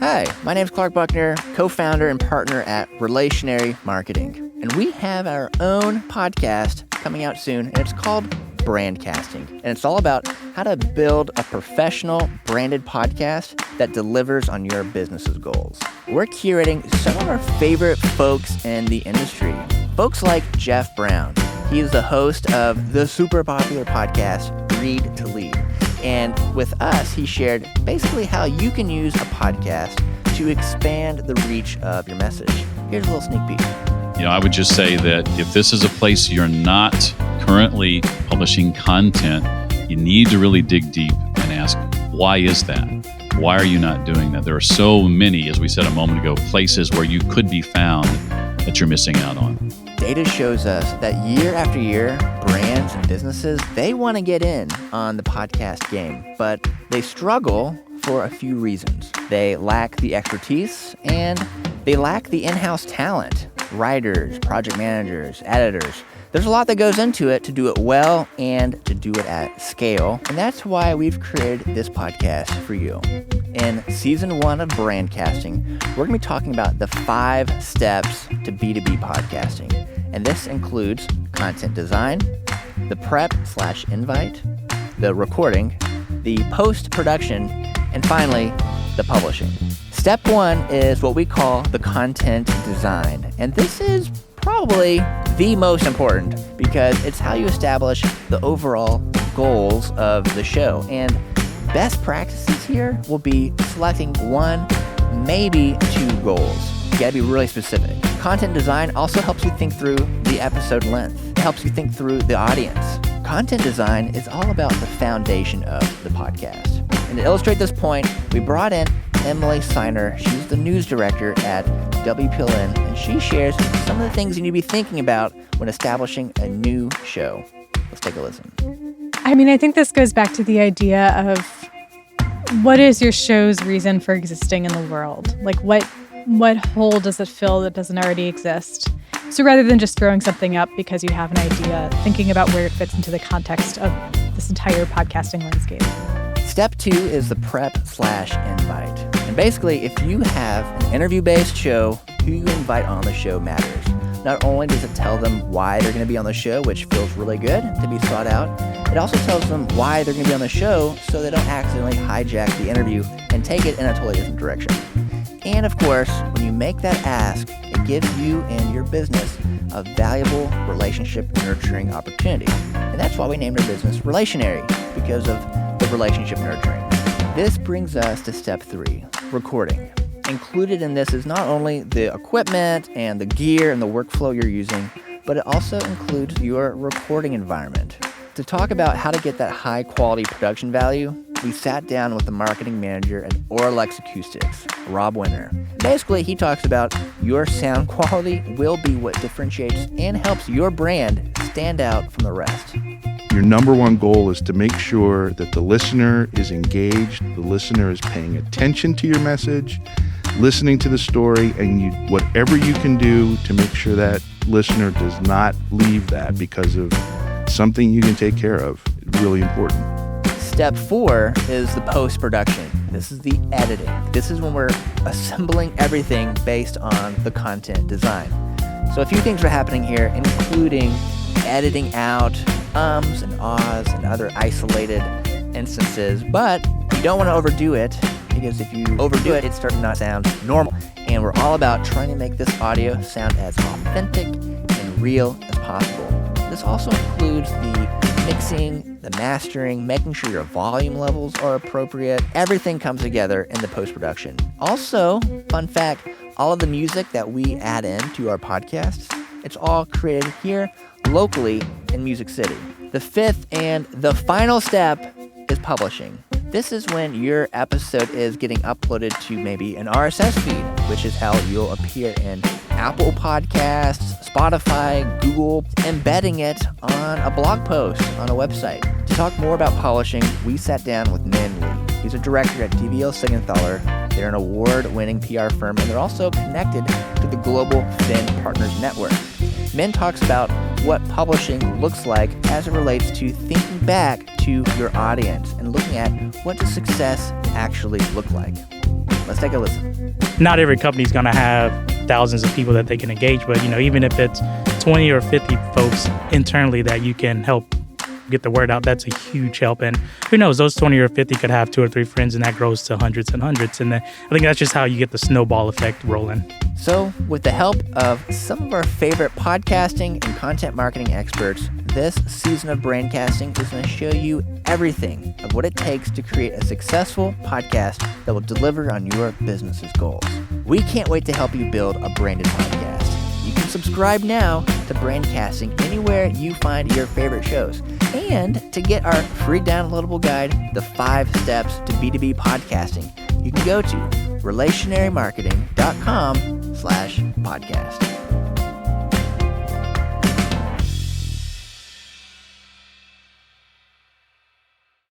Hi, my name is Clark Buckner, co-founder and partner at Relationary Marketing. And we have our own podcast coming out soon, and it's called Brandcasting. And it's all about how to build a professional branded podcast that delivers on your business's goals. We're curating some of our favorite folks in the industry. Folks like Jeff Brown. He is the host of the super popular podcast, Read to Lead. And with us, he shared basically how you can use a podcast to expand the reach of your message. Here's a little sneak peek. I would just say that if this is a place you're not currently publishing content, you need to really dig deep and ask, why is that? Why are you not doing that? There are so many, as we said a moment ago, places where you could be found that you're missing out on. Data shows us that year after year, brands and businesses, they want to get in on the podcast game, but they struggle for a few reasons. They lack the expertise and they lack the in-house talent, writers, project managers, editors. There's a lot that goes into it to do it well and to do it at scale, and that's why we've created this podcast for you. In season 1 of Brandcasting, we're going to be talking about the 5 steps to B2B podcasting. And this includes content design, the prep/invite, the recording, the post-production, and finally, the publishing. Step 1 is what we call the content design. And this is probably the most important because it's how you establish the overall goals of the show. And best practices here will be selecting 1, maybe 2 goals. You gotta be really specific. Content design also helps you think through the episode length. It helps you think through the audience. Content design is all about the foundation of the podcast. And to illustrate this point, we brought in Emily Seiner. She's the news director at WPLN, and she shares some of the things you need to be thinking about when establishing a new show. Let's take a listen. I think this goes back to the idea of what is your show's reason for existing in the world? Like what hole does it fill that doesn't already exist? So rather than just throwing something up because you have an idea, thinking about where it fits into the context of this entire podcasting landscape. Step 2 is the prep/invite. And basically, if you have an interview-based show, who you invite on the show matters. Not only does it tell them why they're going to be on the show, which feels really good to be sought out, it also tells them why they're going to be on the show so they don't accidentally hijack the interview and take it in a totally different direction. And of course, when you make that ask, it gives you and your business a valuable relationship nurturing opportunity. And that's why we named our business Relationary, because of the relationship nurturing. This brings us to step 3, recording. Included in this is not only the equipment and the gear and the workflow you're using, but it also includes your recording environment. To talk about how to get that high quality production value, we sat down with the marketing manager at Auralex Acoustics, Rob Winter. Basically, he talks about your sound quality will be what differentiates and helps your brand stand out from the rest. Your number one goal is to make sure that the listener is engaged, the listener is paying attention to your message, listening to the story, and whatever you can do to make sure that listener does not leave that because of something you can take care of. It's really important. Step 4 is the post-production. This is the editing. This is when we're assembling everything based on the content design. So a few things are happening here, including editing out ums and ahs and other isolated instances, but you don't want to overdo it because if you overdo it, it's starting to not sound normal. And we're all about trying to make this audio sound as authentic and real as possible. This also includes the mixing, the mastering, making sure your volume levels are appropriate. Everything comes together in the post-production. Also, fun fact, all of the music that we add in to our podcasts, it's all created here locally in Music City. The 5th and the final step is publishing. This is when your episode is getting uploaded to maybe an RSS feed, which is how you'll appear in Apple Podcasts, Spotify, Google, embedding it on a blog post on a website. To talk more about publishing, we sat down with Min Lee. He's a director at DVL Siegenthaler. They're an award-winning PR firm, and they're also connected to the Global Fin Partners Network. Min talks about what publishing looks like as it relates to thinking back to your audience and looking at what does success actually look like. Let's take a listen. Not every company's going to have thousands of people that they can engage, but even if it's 20 or 50 folks internally that you can help get the word out, that's a huge help. And who knows, those 20 or 50 could have 2 or 3 friends, and that grows to hundreds and hundreds. And then I think that's just how you get the snowball effect rolling. So, with the help of some of our favorite podcasting and content marketing experts, this season of Brandcasting is going to show you everything of what it takes to create a successful podcast that will deliver on your business's goals. We can't wait to help you build a branded podcast. You can subscribe now to Brandcasting anywhere you find your favorite shows. And to get our free downloadable guide, The 5 Steps to B2B Podcasting, you can go to relationarymarketing.com/podcast.